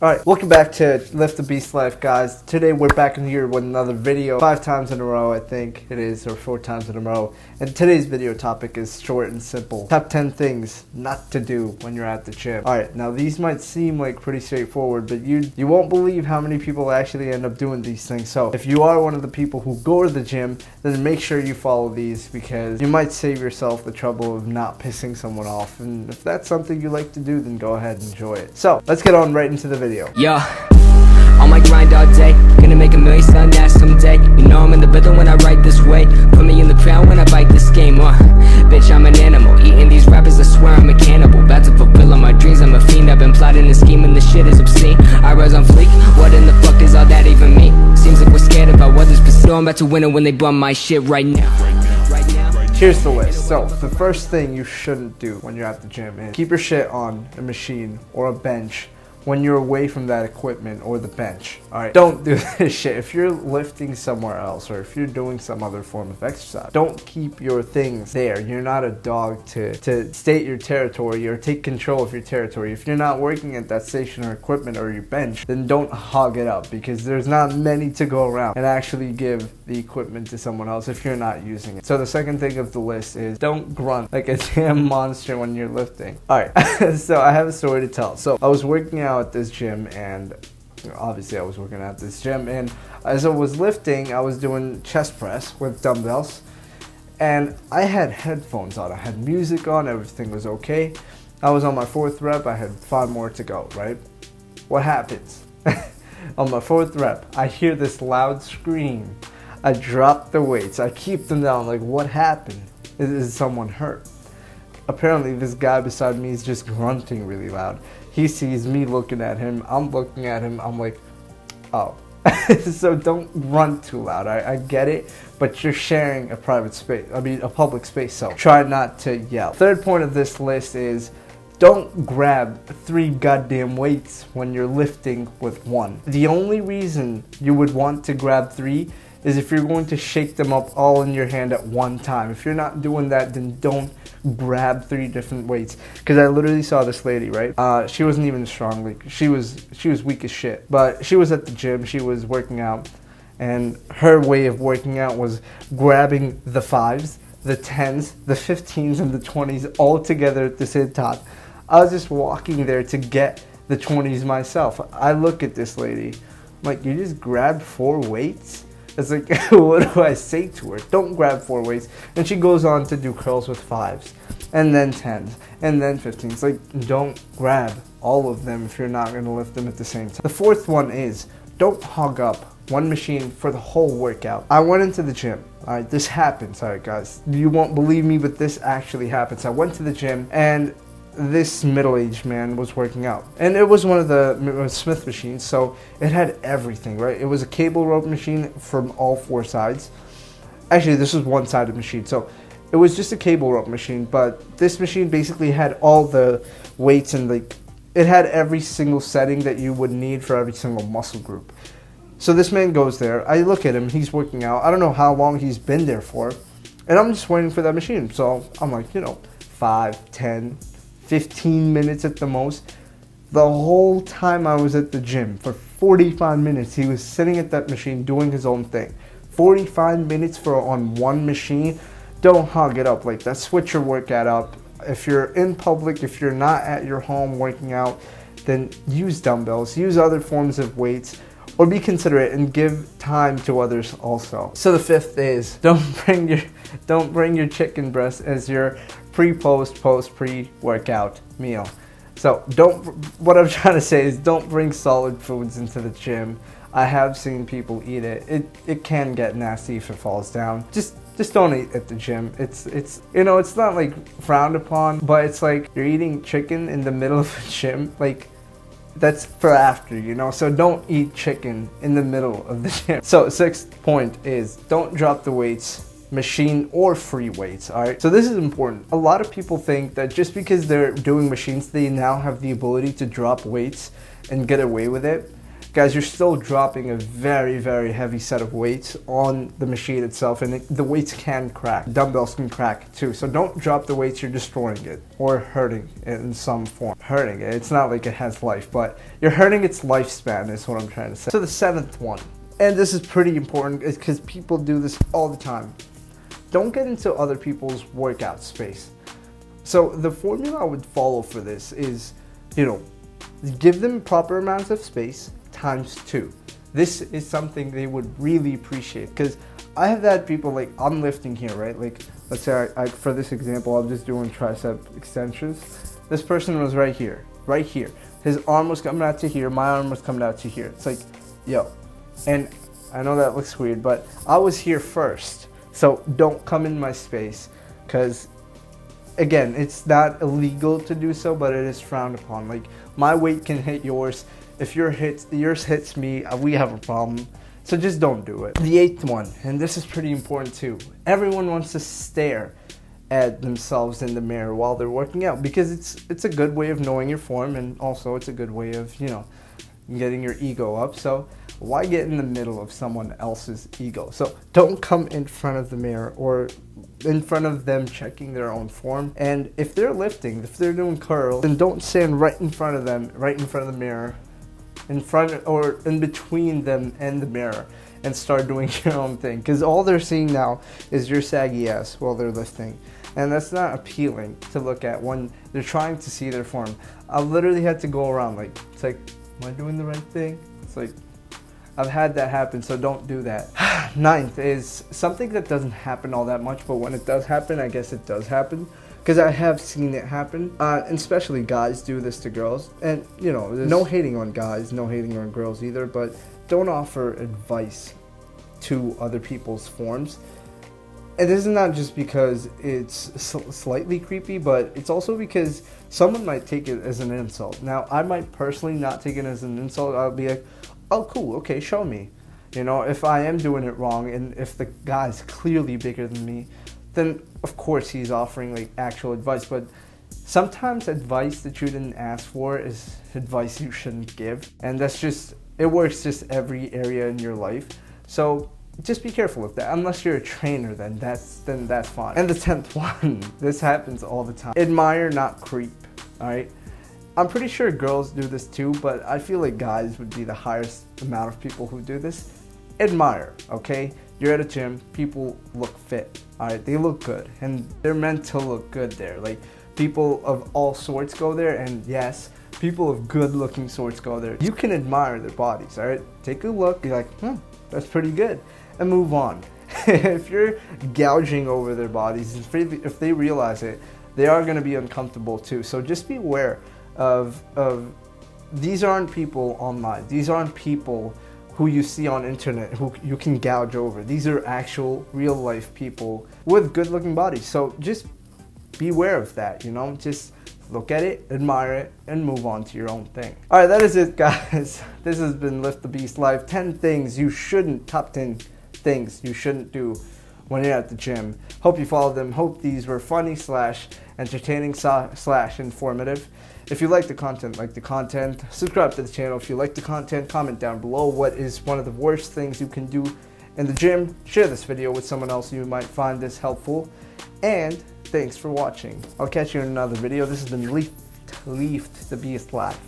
Alright, welcome back to Lift the Beast Life, guys. Today we're back in here with another video. 5 times in a row, I think it is, or 4 times in a row. And today's video topic is short and simple. Top 10 things not to do when you're at the gym. Alright, now these might seem like pretty straightforward, but you won't believe how many people actually end up doing these things. So if you are one of the people who go to the gym, then make sure you follow these, because you might save yourself the trouble of not pissing someone off. And if that's something you like to do, then go ahead and enjoy it. So let's get on right into the video. Yeah, on my grind all day, gonna make $1 million selling that someday. You know I'm in the building when I write this way. Put me in the crowd when I bite this game. Bitch, I'm an animal, eating these rappers, I swear I'm a cannibal. About to fulfill all my dreams, I'm a fiend. I've been plotting and scheming, this shit is obscene. I rise on fleek, what in the fuck does all that even mean? Seems like we're scared about others, but still I'm about to win it when they bum my shit right now. Here's the list. So the first thing you shouldn't do when you're at the gym is keep your shit on a machine or a bench when you're away from that equipment or the bench. Alright, don't do this shit. If you're lifting somewhere else, or if you're doing some other form of exercise, don't keep your things there. You're not a dog to state your territory or take control of your territory. If you're not working at that station or equipment or your bench, then don't hog it up, because there's not many to go around, and actually give the equipment to someone else if you're not using it. So the second thing of the list is don't grunt like a damn monster when you're lifting. Alright, so I have a story to tell. So I was working out at this gym, and obviously I was working at this gym, and as I was lifting, I was doing chest press with dumbbells, and I had headphones on, I had music on, everything was okay. I was on my 4th rep, I had 5 more to go, right? What happens? On my 4th rep, I hear this loud scream. I drop the weights, I keep them down, like, what happened? Is someone hurt? Apparently this guy beside me is just grunting really loud. He sees me looking at him, I'm looking at him, I'm like, oh. So don't grunt too loud, I get it, but you're sharing a private space, a public space, so try not to yell. Third point of this list is don't grab 3 goddamn weights when you're lifting with 1. The only reason you would want to grab 3 is if you're going to shake them up all in your hand at one time. If you're not doing that, then don't grab 3 different weights. Because I literally saw this lady, right? She wasn't even strong. Like, she was weak as shit. But she was at the gym, she was working out, and her way of working out was grabbing the 5s, the 10s, the 15s, and the 20s all together at the same time. I was just walking there to get the 20s myself. I look at this lady, I'm like, you just grabbed 4 weights? It's like, what do I say to her? Don't grab 4 weights. And she goes on to do curls with 5s, and then 10s, and then 15s. Like, don't grab all of them if you're not going to lift them at the same time. The 4th one is, don't hog up 1 machine for the whole workout. I went into the gym. Alright, this happens. Alright, guys. You won't believe me, but this actually happens. I went to the gym, and this middle-aged man was working out, and it was one of the Smith machines, so it had everything, right? It was a cable rope machine from all 4 sides. Actually, this was one-sided machine, so it was just a cable rope machine, but this machine basically had all the weights, and like, it had every single setting that you would need for every single muscle group. So this man goes there, I look at him, he's working out, I don't know how long he's been there for, and I'm just waiting for that machine. So I'm like, 5, 10, 15 minutes at the most. The whole time I was at the gym, for 45 minutes, he was sitting at that machine doing his own thing. 45 minutes on 1 machine. Don't hog it up like that. Switch your workout up. If you're in public, if you're not at your home working out, then use dumbbells, use other forms of weights, or be considerate and give time to others also. So the 5th is don't bring your chicken breast as your pre-workout meal. So what I'm trying to say is don't bring solid foods into the gym. I have seen people eat it. It can get nasty if it falls down. Just don't eat at the gym. It's not like frowned upon, but it's like you're eating chicken in the middle of a gym. Like, that's for after, so don't eat chicken in the middle of the gym. So 6th point is don't drop the weights, machine or free weights. Alright, so this is important. A lot of people think that just because they're doing machines, they now have the ability to drop weights and get away with it. guys, you're still dropping a very, very heavy set of weights on the machine itself, and the weights can crack. Dumbbells can crack too, so don't drop the weights. You're destroying it or hurting it in some form. Hurting it. It's not like it has life, but you're hurting its lifespan is what I'm trying to say. So the seventh one, and this is pretty important because people do this all the time. Don't get into other people's workout space. So the formula I would follow for this is, give them proper amounts of space times 2. This is something they would really appreciate, because I have had people, like, I'm lifting here, right? Like, let's say for this example, I'm just doing tricep extensions. This person was right here. His arm was coming out to here, my arm was coming out to here. It's like, yo. And I know that looks weird, but I was here first. So don't come in my space, because again, it's not illegal to do so, but it is frowned upon. Like, my weight can hit yours. If yours hits me, we have a problem. So just don't do it. The 8th one, and this is pretty important too. Everyone wants to stare at themselves in the mirror while they're working out, because it's a good way of knowing your form, and also it's a good way of, getting your ego up. So why get in the middle of someone else's ego? So don't come in front of the mirror or in front of them checking their own form. And if they're lifting, if they're doing curls, then don't stand right in front of them, right in front of the mirror, in front or in between them and the mirror, and start doing your own thing, because all they're seeing now is your saggy ass while they're lifting, and that's not appealing to look at when they're trying to see their form. I literally had to go around like, it's like, am I doing the right thing? It's like, I've had that happen, so don't do that. 9th is something that doesn't happen all that much, but when it does happen, I guess it does happen, because I have seen it happen, and especially guys do this to girls. And there's no hating on guys, no hating on girls either, but don't offer advice to other people's forms. And this is not just because it's slightly creepy, but it's also because someone might take it as an insult. Now, I might personally not take it as an insult. I'll be like, oh, cool, okay, show me. If I am doing it wrong, and if the guy's clearly bigger than me, then of course he's offering like actual advice. But sometimes advice that you didn't ask for is advice you shouldn't give. And it works just every area in your life. So just be careful with that. Unless you're a trainer, then that's fine. And the 10th one, this happens all the time. Admire, not creep, all right? I'm pretty sure girls do this too, but I feel like guys would be the highest amount of people who do this. Admire, okay? You're at a gym, people look fit, all right? They look good, and they're meant to look good there. Like, people of all sorts go there, and yes, people of good looking sorts go there. You can admire their bodies, all right? Take a look, be like, that's pretty good, and move on. If you're gouging over their bodies, if they realize it, they are gonna be uncomfortable too. So just be aware of these aren't people online. These aren't people who you see on internet who you can gouge over. These are actual real life people with good looking bodies. So just beware of that, just look at it, admire it, and move on to your own thing. All right, that is it, guys. This has been Lift the Beast Live. 10 things you shouldn't, top 10 things you shouldn't do when you're at the gym. Hope you followed them. Hope these were funny / entertaining / informative. If you like the content, subscribe to the channel. If you like the content, comment down below what is one of the worst things you can do in the gym. Share this video with someone else you might find this helpful. And thanks for watching. I'll catch you in another video. This has been Lift the Beast Live.